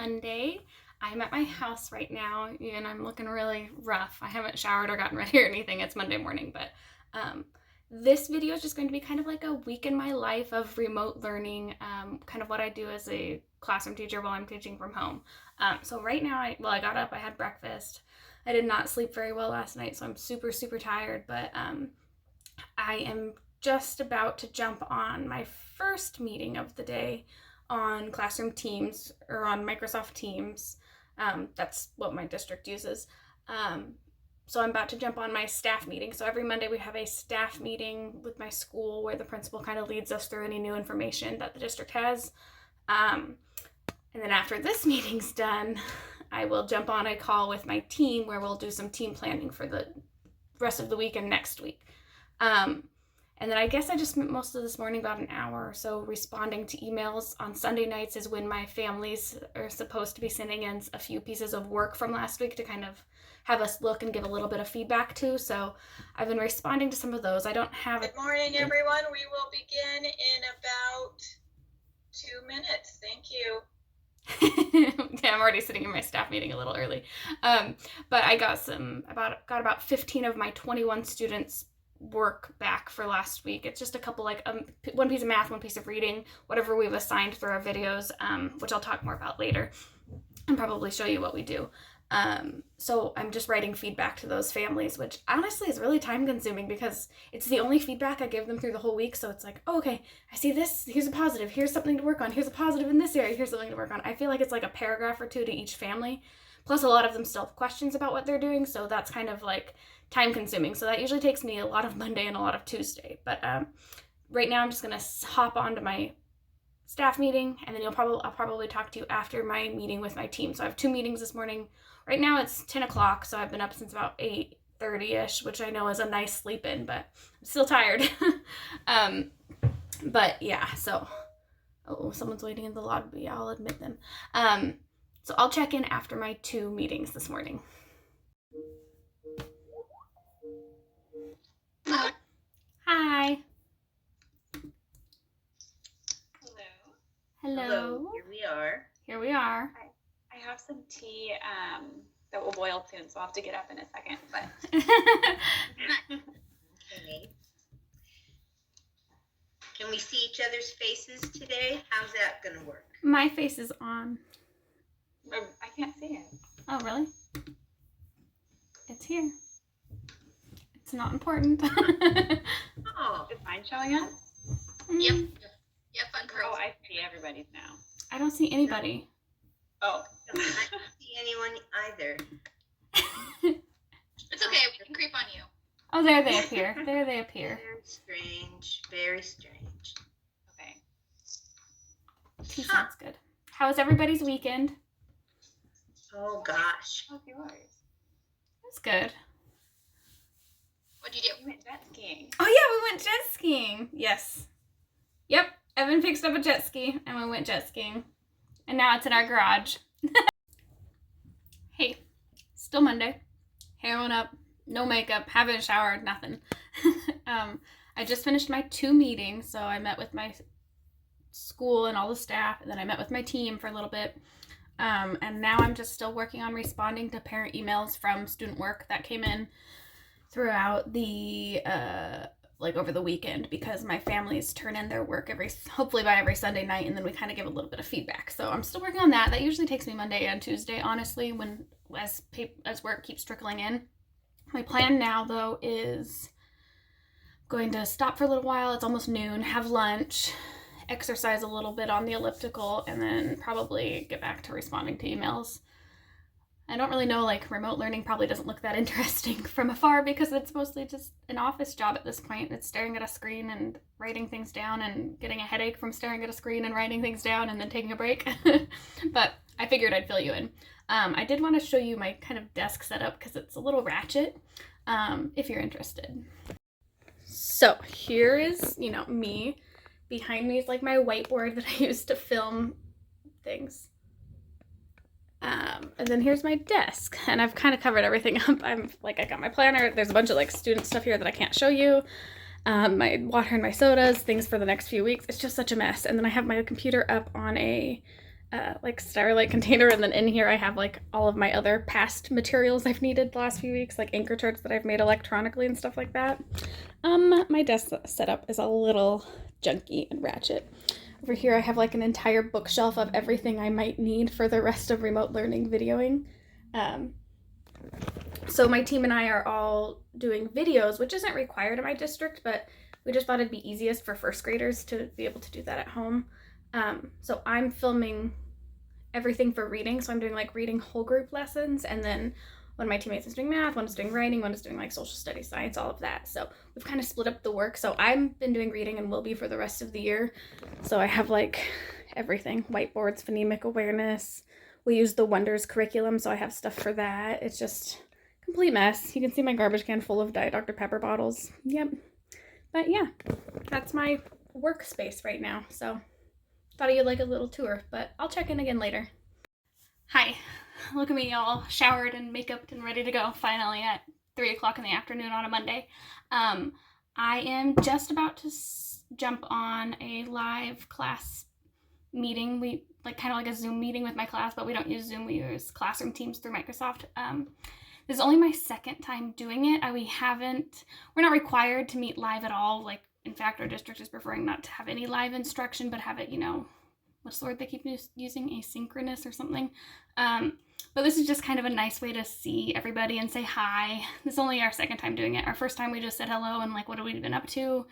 Monday. I'm at my house right now, and I'm looking really rough. I haven't showered or gotten ready or anything. It's Monday morning, but this video is just going to be kind of like a week in my life of remote learning, kind of what I do as a classroom teacher while I'm teaching from home. So right now, I got up, I had breakfast. I did not sleep very well last night, so I'm super, super tired, but I am just about to jump on my first meeting of the day on Classroom Teams, or on Microsoft Teams. That's what my district uses. So I'm about to jump on my staff meeting. So every Monday we have a staff meeting with my school where the principal kind of leads us through any new information that the district has. And then after this meeting's done, I will jump on a call with my team where we'll do some team planning for the rest of the week and next week. And then I guess I just spent most of this morning, about an hour or so, responding to emails. On Sunday nights is when my families are supposed to be sending in a few pieces of work from last week to kind of have us look and give a little bit of feedback to. So I've been responding to some of those. I don't have Good morning, everyone. We will begin in about 2 minutes. Thank you. Yeah, I'm already sitting in my staff meeting a little early. But I got about 15 of my 21 students work back for last week. It's just a couple, like one piece of math, one piece of reading, whatever we've assigned through our videos, which I'll talk more about later and probably show you what we do. So I'm just writing feedback to those families, which honestly is really time consuming because it's the only feedback I give them through the whole week. So it's like, oh, okay, I see this, here's a positive, here's something to work on, here's a positive in this area, here's something to work on. I feel like it's like a paragraph or two to each family. Plus a lot of them still have questions about what they're doing. So that's kind of like time consuming. So that usually takes me a lot of Monday and a lot of Tuesday. But right now I'm just going to hop onto my staff meeting, and then I'll probably talk to you after my meeting with my team. So I have 2 meetings this morning. Right now it's 10 o'clock, so I've been up since about 8:30ish, which I know is a nice sleep in, but I'm still tired. But yeah, so someone's waiting in the lobby. I'll admit them. So I'll check in after my 2 meetings this morning. Hi. Hello. Here we are. I have some tea that will boil soon, so I'll have to get up in a second. But Okay. Can we see each other's faces today? How's that going to work? My face is on. I can't see it. Oh, really? It's here. It's not important. Oh. Is mine showing up? Yep. Yep, on Oh, I see everybody's now. I don't see anybody. Oh. I don't see anyone either. It's okay, we can creep on you. Oh, there they appear. There they appear. Very strange. Very strange. Okay. Tea sounds good. How was everybody's weekend? Oh, gosh. How's yours? That's good. What'd you do? We went jet skiing. Oh, yeah, we went jet skiing. Yes. Yep. Evan fixed up a jet ski, and we went jet skiing. And now it's in our garage. Hey, still Monday. Hair on up, no makeup, haven't showered, nothing. I just finished my 2 meetings, so I met with my school and all the staff, and then I met with my team for a little bit. And now I'm just still working on responding to parent emails from student work that came in throughout the over the weekend, because my families turn in their work hopefully by every Sunday night, and then we kind of give a little bit of feedback. So I'm still working on that. That usually takes me Monday and Tuesday, honestly, as work keeps trickling in. My plan now, though, is going to stop for a little while. It's almost noon, have lunch, exercise a little bit on the elliptical, and then probably get back to responding to emails. I don't really know, remote learning probably doesn't look that interesting from afar because it's mostly just an office job at this point. It's staring at a screen and writing things down and getting a headache from staring at a screen and writing things down and then taking a break. But I figured I'd fill you in. I did want to show you my kind of desk setup because it's a little ratchet, if you're interested. So here is, me. Behind me is my whiteboard that I use to film things. And then here's my desk, and I've kind of covered everything up. I got my planner. There's a bunch of student stuff here that I can't show you. My water and my sodas, things for the next few weeks. It's just such a mess. And then I have my computer up on a like Starlight container, and then in here I have like all of my other past materials I've needed the last few weeks, like anchor charts that I've made electronically and stuff like that. My desk setup is a little junky and ratchet. Over here I have like an entire bookshelf of everything I might need for the rest of remote learning videoing. So my team and I are all doing videos, which isn't required in my district, but we just thought it'd be easiest for first graders to be able to do that at home. So I'm filming everything for reading. So I'm doing like reading whole group lessons, and then one of my teammates is doing math, one is doing writing, one is doing like social studies, science, all of that. So we've kind of split up the work. So I've been doing reading and will be for the rest of the year. So I have like everything, whiteboards, phonemic awareness. We use the Wonders curriculum, so I have stuff for that. It's just a complete mess. You can see my garbage can full of Diet Dr. Pepper bottles. Yep. But yeah, that's my workspace right now. So thought you'd like a little tour, but I'll check in again later. Hi, look at me all showered and makeuped and ready to go finally at 3 o'clock in the afternoon on a Monday. I am just about to jump on a live class meeting. We like kind of like a Zoom meeting with my class, but we don't use Zoom, we use Classroom Teams through Microsoft. This is only my second time doing it. We're not required to meet live at all. Like, in fact, our district is preferring not to have any live instruction, but have it, what's the word they keep using? Asynchronous or something. But this is just kind of a nice way to see everybody and say hi. This is only our second time doing it. Our first time we just said hello and like, what have we been up to?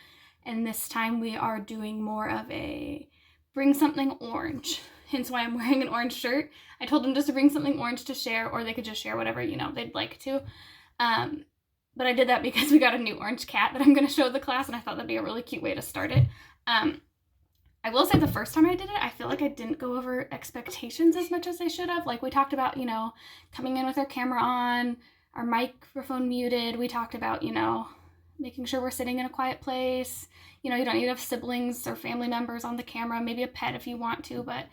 And this time we are doing more of a bring something orange. Hence why I'm wearing an orange shirt. I told them just to bring something orange to share, or they could just share whatever, they'd like to. But I did that because we got a new orange cat that I'm going to show the class, and I thought that'd be a really cute way to start it. I will say the first time I did it, I feel like I didn't go over expectations as much as I should have. Like, we talked about, coming in with our camera on, our microphone muted. We talked about, making sure we're sitting in a quiet place. You don't need to have siblings or family members on the camera, maybe a pet if you want to, but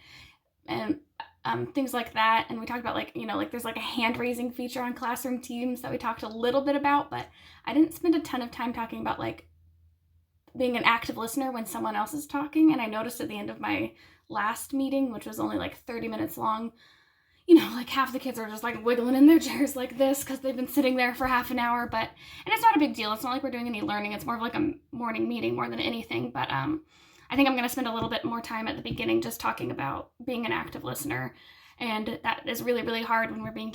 things like that. And we talked about like there's like a hand raising feature on Classroom Teams that we talked a little bit about, but I didn't spend a ton of time talking about like being an active listener when someone else is talking. And I noticed at the end of my last meeting, which was only like 30 minutes long, like half the kids are just like wiggling in their chairs like this because they've been sitting there for half an hour. And it's not a big deal. It's not like we're doing any learning. It's more of like a morning meeting more than anything. But I think I'm going to spend a little bit more time at the beginning just talking about being an active listener. And that is really, really hard when we're learning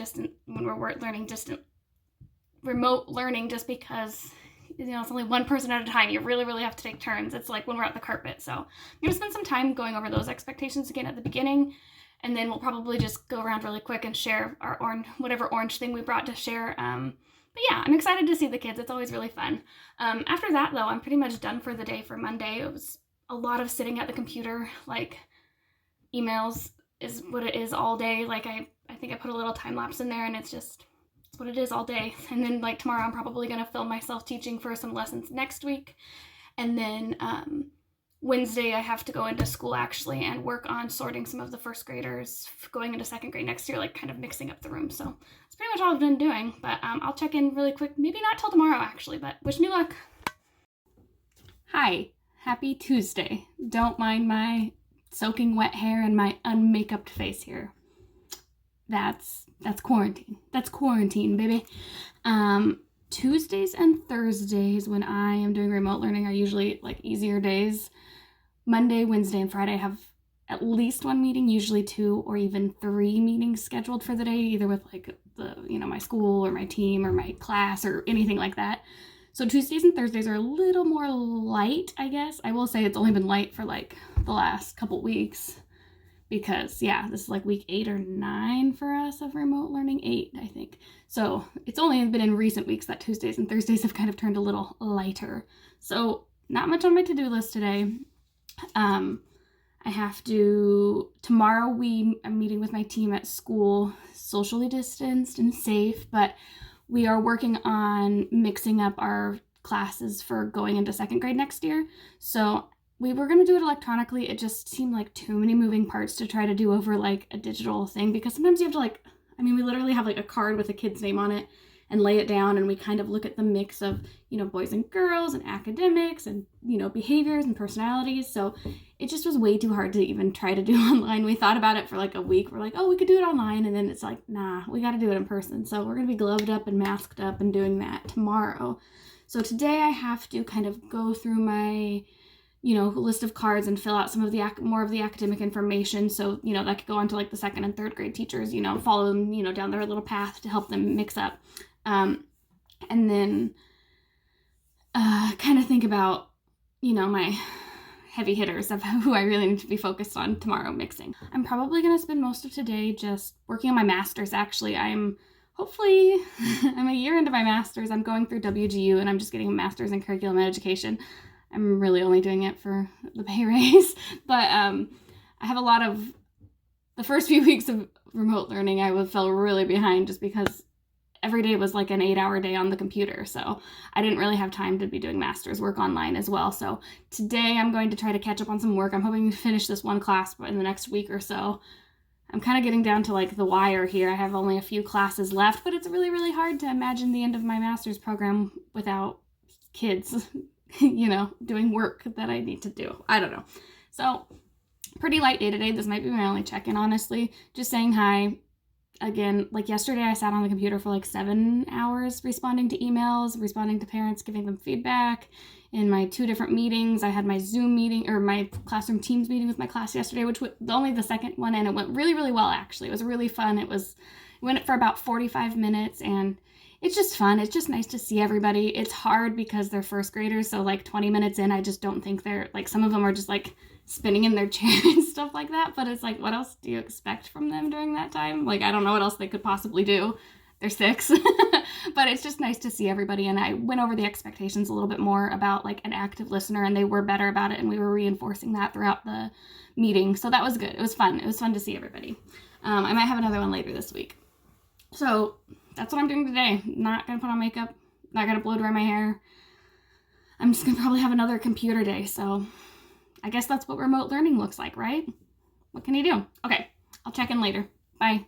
remote learning, just because, it's only one person at a time. You really, really have to take turns. It's like when we're at the carpet. So I'm going to spend some time going over those expectations again at the beginning. And then we'll probably just go around really quick and share our whatever orange thing we brought to share. But yeah, I'm excited to see the kids. It's always really fun. After that, though, I'm pretty much done for the day for Monday. It was a lot of sitting at the computer, like emails is what it is all day. Like I think I put a little time lapse in there, and it's what it is all day. And then like tomorrow I'm probably going to film myself teaching for some lessons next week. And then Wednesday I have to go into school actually and work on sorting some of the first graders going into second grade next year, like kind of mixing up the room. So that's pretty much all I've been doing, but I'll check in really quick. Maybe not till tomorrow actually, but wish me luck. Hi, happy Tuesday. Don't mind my soaking wet hair and my unmakeuped face here. That's quarantine. That's quarantine, baby. Tuesdays and Thursdays when I am doing remote learning are usually like easier days. Monday, Wednesday, and Friday I have at least one meeting, usually 2 or even 3 meetings scheduled for the day, either with like my school or my team or my class or anything like that. So Tuesdays and Thursdays are a little more light, I guess. I will say it's only been light for like the last couple weeks because, yeah, this is like week 8 or 9 for us of remote learning. 8, I think. So it's only been in recent weeks that Tuesdays and Thursdays have kind of turned a little lighter. So not much on my to-do list today. I have to, tomorrow I'm meeting with my team at school, socially distanced and safe, but we are working on mixing up our classes for going into second grade next year. So we were going to do it electronically. It just seemed like too many moving parts to try to do over like a digital thing, because sometimes you have to we literally have like a card with a kid's name on it, and lay it down, and we kind of look at the mix of, you know, boys and girls and academics and, you know, behaviors and personalities. So it just was way too hard to even try to do online. We thought about it for like a week. We're like, oh, we could do it online. And then it's like, nah, we got to do it in person. So we're going to be gloved up and masked up and doing that tomorrow. So today I have to kind of go through my, you know, list of cards and fill out some of the more of the academic information. So, you know, that could go on to like the 2nd and 3rd grade teachers, you know, follow them, you know, down their little path to help them mix up. And then kind of think about, you know, my heavy hitters of who I really need to be focused on tomorrow mixing. I'm probably going to spend most of today just working on my master's. Actually, I'm a year into my master's. I'm going through WGU and I'm just getting a master's in curriculum and education. I'm really only doing it for the pay raise, but I have a lot of, the first few weeks of remote learning, I fell really behind just because every day was like an 8-hour day on the computer. So I didn't really have time to be doing master's work online as well. So today I'm going to try to catch up on some work. I'm hoping to finish this one class in the next week or so. I'm kind of getting down to like the wire here. I have only a few classes left, but it's really, really hard to imagine the end of my master's program without kids, you know, doing work that I need to do. I don't know. So pretty light day today. This might be my only check-in, honestly. Just saying hi. Again, like yesterday, I sat on the computer for like 7 hours responding to emails, responding to parents, giving them feedback. In my 2 different meetings, I had my Zoom meeting or my classroom Teams meeting with my class yesterday, which was only the second one, and it went really, really well, actually. It was really fun. It went for about 45 minutes, and it's just fun. It's just nice to see everybody. It's hard because they're first graders, so like 20 minutes in, I just don't think they're, like, some of them are just like spinning in their chair and stuff like that, but it's like, what else do you expect from them during that time? Like, I don't know what else they could possibly do. They're 6, but it's just nice to see everybody. And I went over the expectations a little bit more about like an active listener, and they were better about it, and we were reinforcing that throughout the meeting. So that was good. It was fun. It was fun to see everybody. I might have another one later this week. So that's what I'm doing today. Not gonna put on makeup, not gonna blow dry my hair. I'm just gonna probably have another computer day. So I guess that's what remote learning looks like, right? What can you do? Okay, I'll check in later. Bye.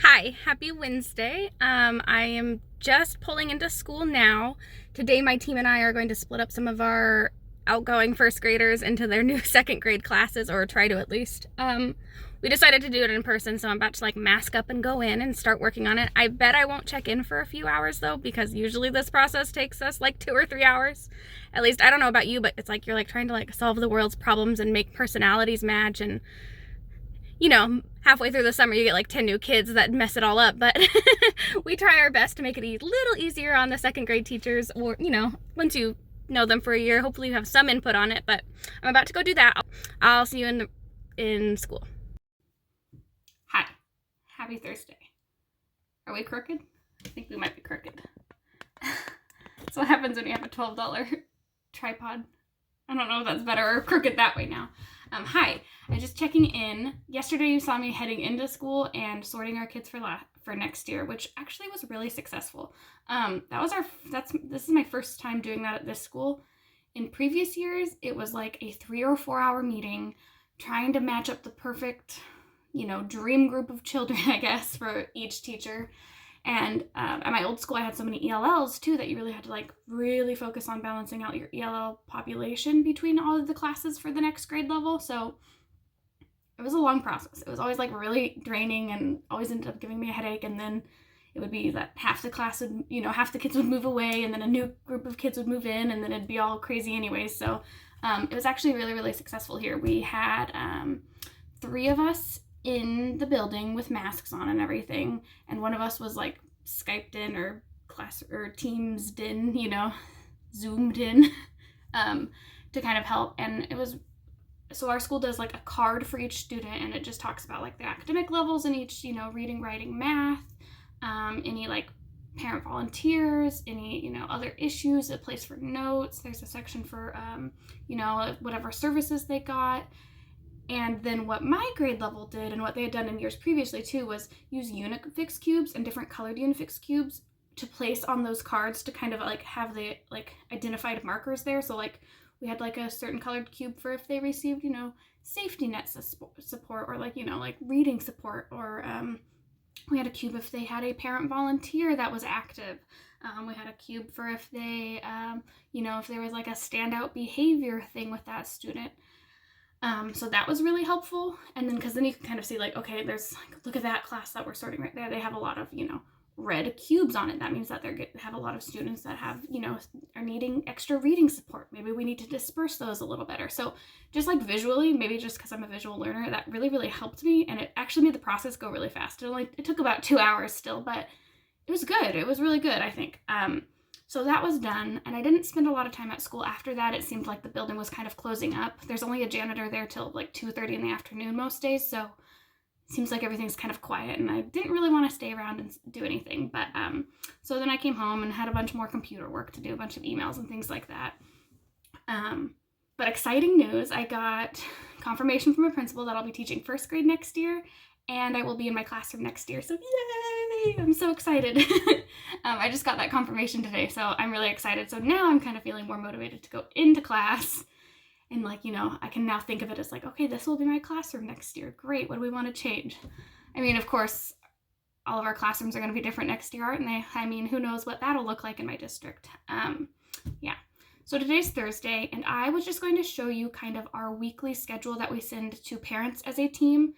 Hi, happy Wednesday. I am just pulling into school now. Today my team and I are going to split up some of our outgoing first graders into their new 2nd grade classes, or try to at least. We decided to do it in person, so I'm about to like mask up and go in and start working on it. I bet I won't check in for a few hours though, because usually this process takes us like 2 or 3 hours. At least, I don't know about you, but it's like you're like trying to like solve the world's problems and make personalities match, and you know, halfway through the summer you get like 10 new kids that mess it all up, but we try our best to make it a little easier on the 2nd grade teachers, or, you know, once you know them for a year, hopefully you have some input on it. But I'm about to go do that. I'll see you in school. Hi, happy Thursday. Are we crooked? I think we might be crooked. That's what happens when you have a $12 tripod. I don't know if that's better or crooked that way now. Hi, I'm just checking in. Yesterday you saw me heading into school and sorting our kids for next year, which actually was really successful. This is my first time doing that at this school. In previous years, it was like a 3 or 4 hour meeting trying to match up the perfect, you know, dream group of children, I guess, for each teacher. And at my old school, I had so many ELLs too that you really had to like really focus on balancing out your ELL population between all of the classes for the next grade level. So it was a long process. It was always like really draining and always ended up giving me a headache. And then it would be that half the class would, you know, half the kids would move away, and then a new group of kids would move in, and then it'd be all crazy anyways. So it was actually really, really successful here. We had 3 of us in the building with masks on and everything, and one of us was like Skyped in or Teamsed in, you know, Zoomed in to kind of help. And it was, so our school does like a card for each student, and it just talks about like the academic levels in each, you know, reading, writing, math, any like parent volunteers, any, you know, other issues, a place for notes. There's a section for you know, whatever services they got. And then what my grade level did, and what they had done in years previously too, was use Unifix cubes and different colored Unifix cubes to place on those cards to kind of like have the like identified markers there. So like we had like a certain colored cube for if they received, you know, safety net support, or like, you know, like reading support, or We had a cube if they had a parent volunteer that was active. We had a cube for if they, if there was like a standout behavior thing with that student. So that was really helpful. And then, because then you can kind of see like, okay, there's like, look at that class that we're sorting right there. They have a lot of, red cubes on it. That means that they have a lot of students that have, are needing extra reading support. Maybe we need to disperse those a little better. So just like visually, maybe just because I'm a visual learner, that really, really helped me. And it actually made the process go really fast. It took about 2 hours still, but it was good. It was really good, I think. So that was done, and I didn't spend a lot of time at school after that. It seemed like the building was kind of closing up. There's only a janitor there till like 2:30 in the afternoon most days, so it seems like everything's kind of quiet, and I didn't really want to stay around and do anything. But so then I came home and had a bunch more computer work to do, a bunch of emails and things like that. But exciting news, I got confirmation from a principal that I'll be teaching first grade next year, and I will be in my classroom next year, so yay! I'm so excited. I just got that confirmation today, so I'm really excited. So now I'm kind of feeling more motivated to go into class, and I can now think of it as like, okay, this will be my classroom next year. Great, what do we want to change? I mean, of course, all of our classrooms are going to be different next year, aren't they? I mean, who knows what that'll look like in my district. Yeah. So today's Thursday, and I was just going to show you kind of our weekly schedule that we send to parents as a team.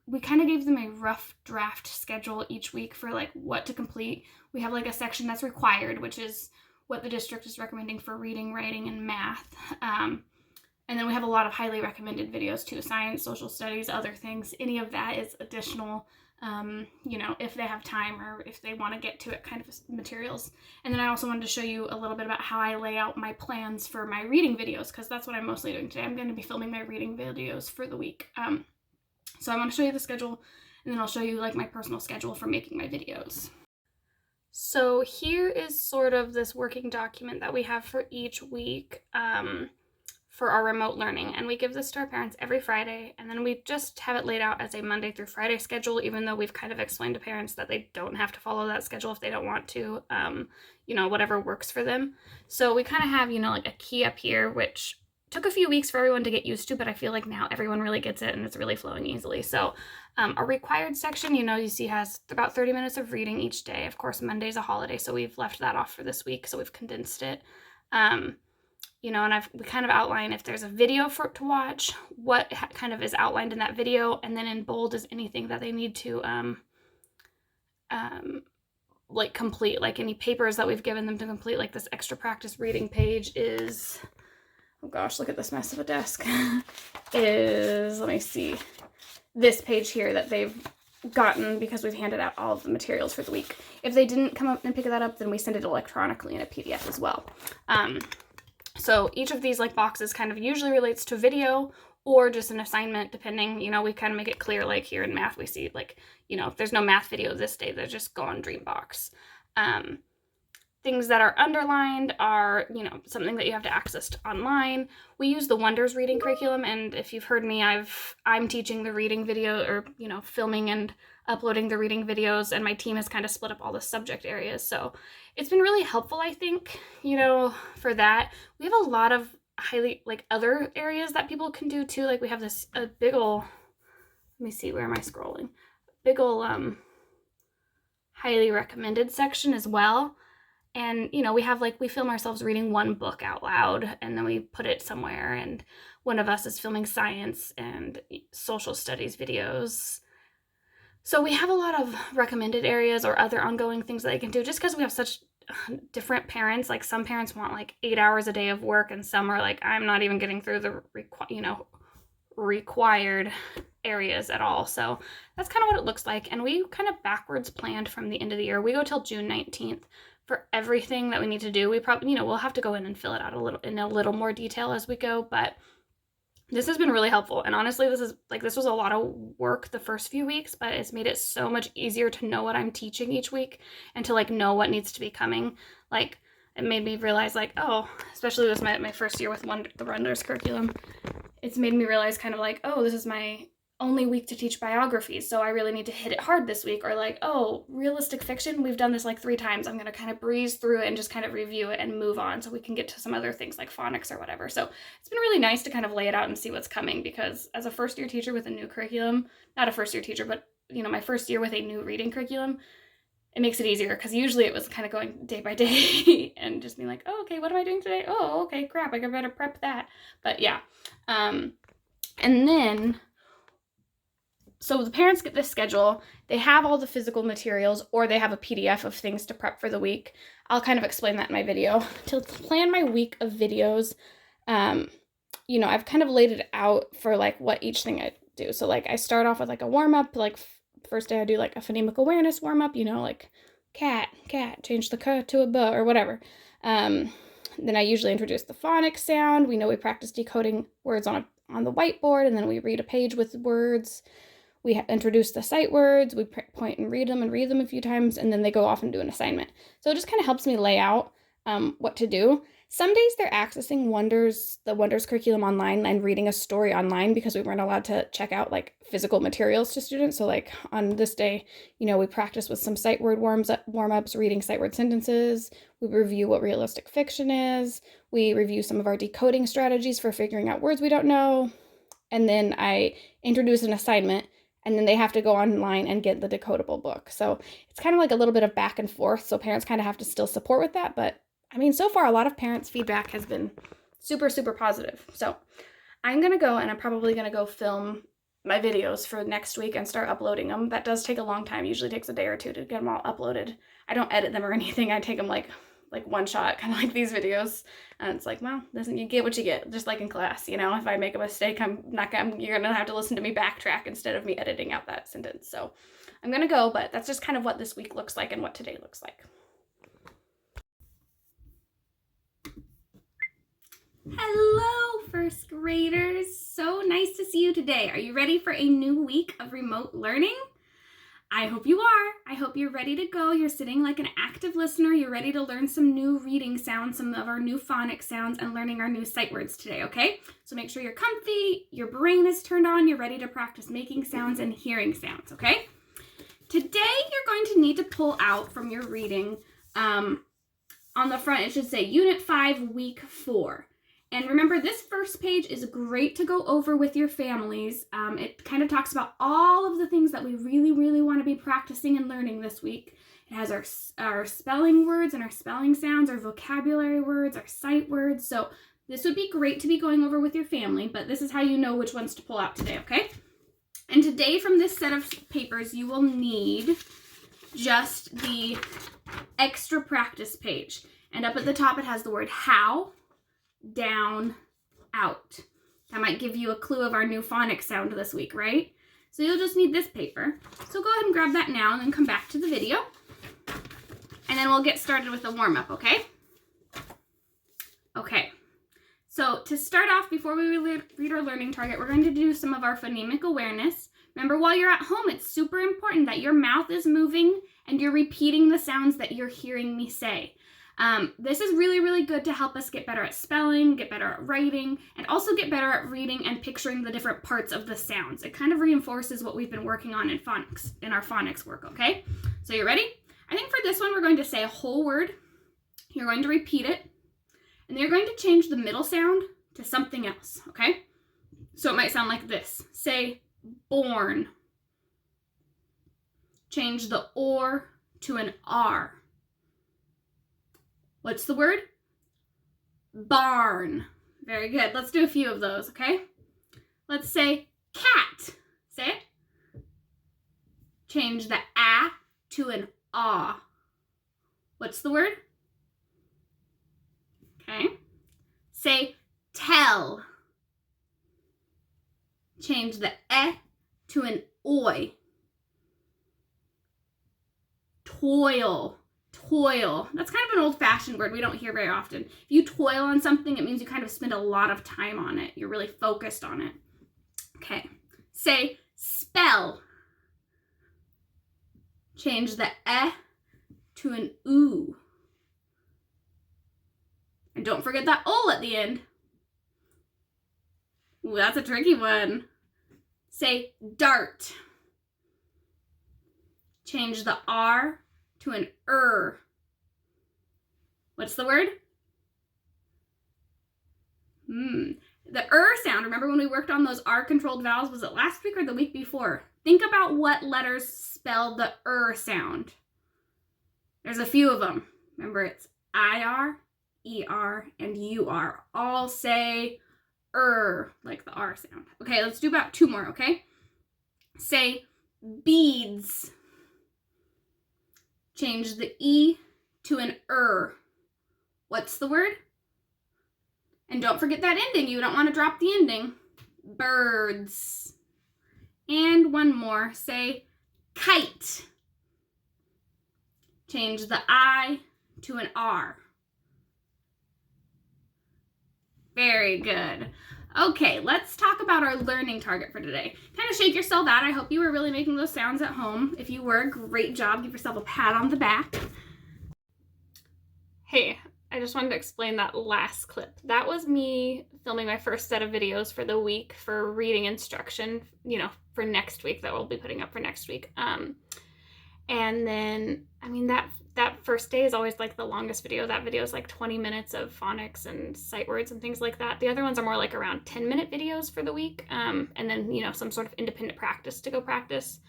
We kind of gave them a rough draft schedule each week for like what to complete. We have like a section that's required, which is what the district is recommending for reading, writing, and math. And then we have a lot of highly recommended videos too, science, social studies, other things. Any of that is additional, if they have time or if they want to get to it kind of materials. And then I also wanted to show you a little bit about how I lay out my plans for my reading videos, because that's what I'm mostly doing today. I'm going to be filming my reading videos for the week. So I want to show you the schedule, and then I'll show you like my personal schedule for making my videos. So here is sort of this working document that we have for each week for our remote learning, and we give this to our parents every Friday, and then we just have it laid out as a Monday through Friday schedule, even though we've kind of explained to parents that they don't have to follow that schedule if they don't want to, whatever works for them. So we kind of have, like a key up here, which took a few weeks for everyone to get used to, but I feel like now everyone really gets it and it's really flowing easily. So our required section, you see has about 30 minutes of reading each day. Of course, Monday's a holiday, so we've left that off for this week, so we've condensed it. And we kind of outline if there's a video to watch, what kind of is outlined in that video, and then in bold is anything that they need to complete, like any papers that we've given them to complete, like this extra practice reading page is, oh gosh, look at this mess of a desk, is, let me see, this page here that they've gotten because we've handed out all of the materials for the week. If they didn't come up and pick that up, then we send it electronically in a PDF as well. So each of these boxes kind of usually relates to video or just an assignment, depending, we kind of make it clear, like here in math, we see if there's no math video this day, they just go on Dreambox. Things that are underlined are, something that you have to access online. We use the Wonders reading curriculum, and if you've heard me, I'm teaching the reading video, or, filming and uploading the reading videos, and my team has kind of split up all the subject areas. So it's been really helpful, I think, for that. We have a lot of highly, other areas that people can do too. Like we have this big ol', let me see, where am I scrolling? Big ol' highly recommended section as well. And, we film ourselves reading one book out loud, and then we put it somewhere, and one of us is filming science and social studies videos. So we have a lot of recommended areas or other ongoing things that they can do, just because we have such different parents. Like some parents want 8 hours a day of work, and some are like, I'm not even getting through the required areas at all. So that's kind of what it looks like. And we kind of backwards planned from the end of the year. We go till June 19th. For everything that we need to do. We probably, we'll have to go in and fill it out in a little more detail as we go, but this has been really helpful. And honestly, this was a lot of work the first few weeks, but it's made it so much easier to know what I'm teaching each week and to know what needs to be coming. It made me realize especially this my first year with the Wonders curriculum, it's made me realize kind of this is my only week to teach biographies, so I really need to hit it hard this week. Or realistic fiction, we've done this 3 times. I'm going to kind of breeze through it and just kind of review it and move on so we can get to some other things like phonics or whatever. So it's been really nice to kind of lay it out and see what's coming, because as a first-year teacher with a new curriculum, not a first-year teacher, but my first year with a new reading curriculum, it makes it easier, because usually it was kind of going day by day and just being like, oh, okay, what am I doing today? Oh, okay, crap, I better prep that. But yeah. And then, so the parents get this schedule, they have all the physical materials, or they have a PDF of things to prep for the week. I'll kind of explain that in my video. To plan my week of videos, I've kind of laid it out for like what each thing I do. So like I start off with like a warm-up, like first day I do like a phonemic awareness warm-up, like cat, change the k to a b or whatever. Then I usually introduce the phonics sound. We know we practice decoding words on the whiteboard, and then we read a page with words. We introduce the sight words. We point and read them a few times, and then they go off and do an assignment. So it just kind of helps me lay out what to do. Some days they're accessing the Wonders curriculum online and reading a story online, because we weren't allowed to check out like physical materials to students. So like on this day, we practice with some sight word warm-ups, reading sight word sentences. We review what realistic fiction is. We review some of our decoding strategies for figuring out words we don't know. And then I introduce an assignment, and then they have to go online and get the decodable book. So it's kind of like a little bit of back and forth. So parents kind of have to still support with that. But so far a lot of parents' feedback has been super, super positive. So I'm going to go, and I'm probably going to go film my videos for next week and start uploading them. That does take a long time. Usually takes a day or two to get them all uploaded. I don't edit them or anything. I take them like one shot, kind of like these videos. And it's like, well, listen, you get what you get, just like in class. If I make a mistake, you're going to have to listen to me backtrack instead of me editing out that sentence. So I'm going to go, but that's just kind of what this week looks like and what today looks like. Hello, first graders. So nice to see you today. Are you ready for a new week of remote learning? I hope you are. I hope you're ready to go. You're sitting like an active listener. You're ready to learn some new reading sounds, some of our new phonics sounds, and learning our new sight words today, okay? So make sure you're comfy, your brain is turned on, you're ready to practice making sounds and hearing sounds, okay? Today, you're going to need to pull out from your reading, on the front, it should say Unit 5, Week 4. And remember, this first page is great to go over with your families. It kind of talks about all of the things that we really, really want to be practicing and learning this week. It has our spelling words and our spelling sounds, our vocabulary words, our sight words. So this would be great to be going over with your family, but this is how you know which ones to pull out today, okay? And today, from this set of papers, you will need just the extra practice page. And up at the top, it has the word how, down, out. That might give you a clue of our new phonics sound this week, right? So you'll just need this paper. So go ahead and grab that now and then come back to the video. And then we'll get started with the warm-up, okay? Okay. So to start off, before we read our learning target, we're going to do some of our phonemic awareness. Remember, while you're at home, it's super important that your mouth is moving and you're repeating the sounds that you're hearing me say. This is really, really good to help us get better at spelling, get better at writing, and also get better at reading and picturing the different parts of the sounds. It kind of reinforces what we've been working on in phonics, in our phonics work, okay? So you ready? I think for this one, we're going to say a whole word. You're going to repeat it, and then you're going to change the middle sound to something else, okay? So it might sound like this. Say, born. Change the or to an R. What's the word? Barn. Very good. Let's do a few of those, okay? Let's say cat. Say it. Change the a to an ah. What's the word? Okay. Say tell. Change the e to an oi. Toil. Toil. That's kind of an old-fashioned word we don't hear very often. If you toil on something, it means you kind of spend a lot of time on it. You're really focused on it. Okay. Say spell. Change the e to an oo. And don't forget that ol at the end. Ooh, that's a tricky one. Say dart. Change the r to an What's the word? The sound, remember when we worked on those R-controlled vowels? Was it last week or the week before? think about what letters spell the sound. There's a few of them. Remember, it's IR, ER, and UR. All say like the R sound. Okay, let's do about 2 more, okay? Say beads. Change the E to an What's the word? And don't forget that ending. You don't want to drop the ending. Birds. And one more. Say kite. Change the I to an R. Very good. Okay, let's talk about our learning target for today. Kind of shake yourself out. I hope you were really making those sounds at home. If you were, great job. Give yourself a pat on the back. Hey, I just wanted to explain that last clip. That was me filming my first set of videos for the week for reading instruction, for next week, that we'll be putting up for next week. And then, that first day is always like the longest video. That video is like 20 minutes of phonics and sight words and things like that. The other ones are more like around 10-minute videos for the week. And then, some sort of independent practice to go practice.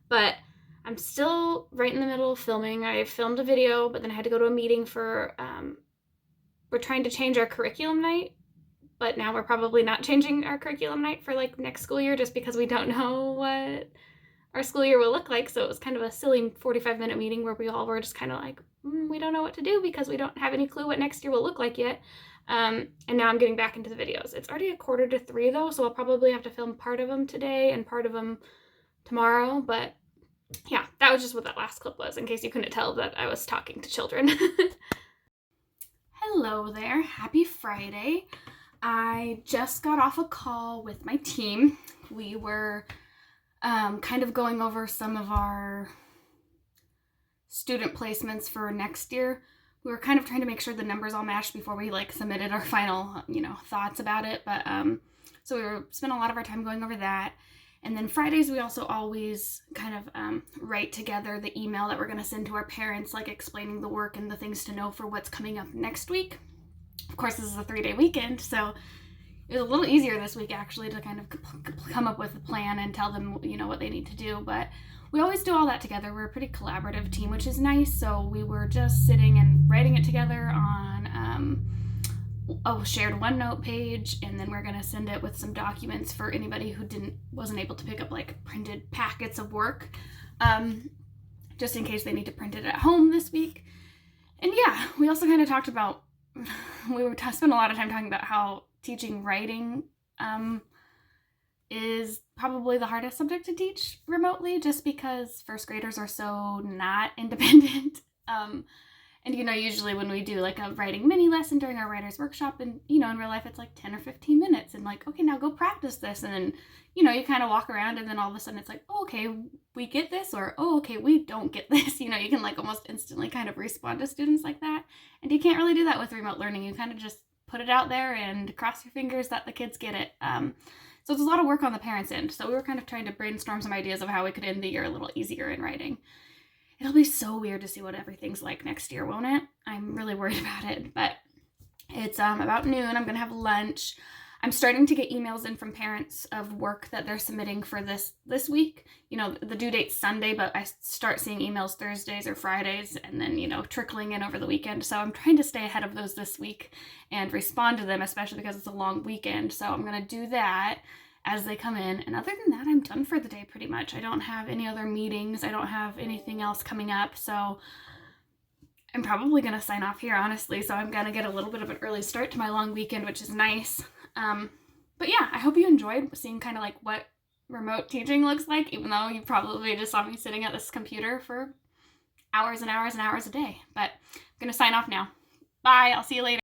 But I'm still right in the middle of filming. I filmed a video, but then I had to go to a meeting for, we're trying to change our curriculum night. But now we're probably not changing our curriculum night for like next school year just because we don't know what our school year will look like. So it was kind of a silly 45-minute meeting where we all were just kind of like, we don't know what to do because we don't have any clue what next year will look like yet. And now I'm getting back into the videos. It's already 2:45 though, so I'll probably have to film part of them today and part of them tomorrow. But yeah, that was just what that last clip was, in case you couldn't tell that I was talking to children. Hello there. Happy Friday. I just got off a call with my team. We were kind of going over some of our student placements for next year. We were kind of trying to make sure the numbers all matched before we submitted our final, thoughts about it. But so we spent a lot of our time going over that. And then Fridays, we also always kind of write together the email that we're going to send to our parents, explaining the work and the things to know for what's coming up next week. Of course, this is a 3-day weekend, so it was a little easier this week, actually, to kind of come up with a plan and tell them, what they need to do. But we always do all that together. We're a pretty collaborative team, which is nice. So we were just sitting and writing it together on a shared OneNote page, and then we're going to send it with some documents for anybody who wasn't able to pick up printed packets of work, just in case they need to print it at home this week. And yeah, we also kind of talked about, spent a lot of time talking about how teaching writing is probably the hardest subject to teach remotely, just because first graders are so not independent. And, usually when we do a writing mini lesson during our writer's workshop, and, in real life, it's 10 or 15 minutes and okay, now go practice this. And then, you kind of walk around and then all of a sudden it's oh, okay, we get this, or, oh, okay, we don't get this. You can almost instantly kind of respond to students like that. And you can't really do that with remote learning. You kind of just put it out there and cross your fingers that the kids get it. So it's a lot of work on the parents' end. So we were kind of trying to brainstorm some ideas of how we could end the year a little easier in writing. It'll be so weird to see what everything's like next year, won't it? I'm really worried about it, but it's about noon. I'm going to have lunch. I'm starting to get emails in from parents of work that they're submitting for this week. The due date's Sunday, but I start seeing emails Thursdays or Fridays and then, trickling in over the weekend. So I'm trying to stay ahead of those this week and respond to them, especially because it's a long weekend. So I'm going to do that as they come in. And other than that, I'm done for the day pretty much. I don't have any other meetings. I don't have anything else coming up. So I'm probably going to sign off here, honestly. So I'm going to get a little bit of an early start to my long weekend, which is nice. But yeah, I hope you enjoyed seeing kind of what remote teaching looks like, even though you probably just saw me sitting at this computer for hours and hours and hours a day. But I'm going to sign off now. Bye. I'll see you later.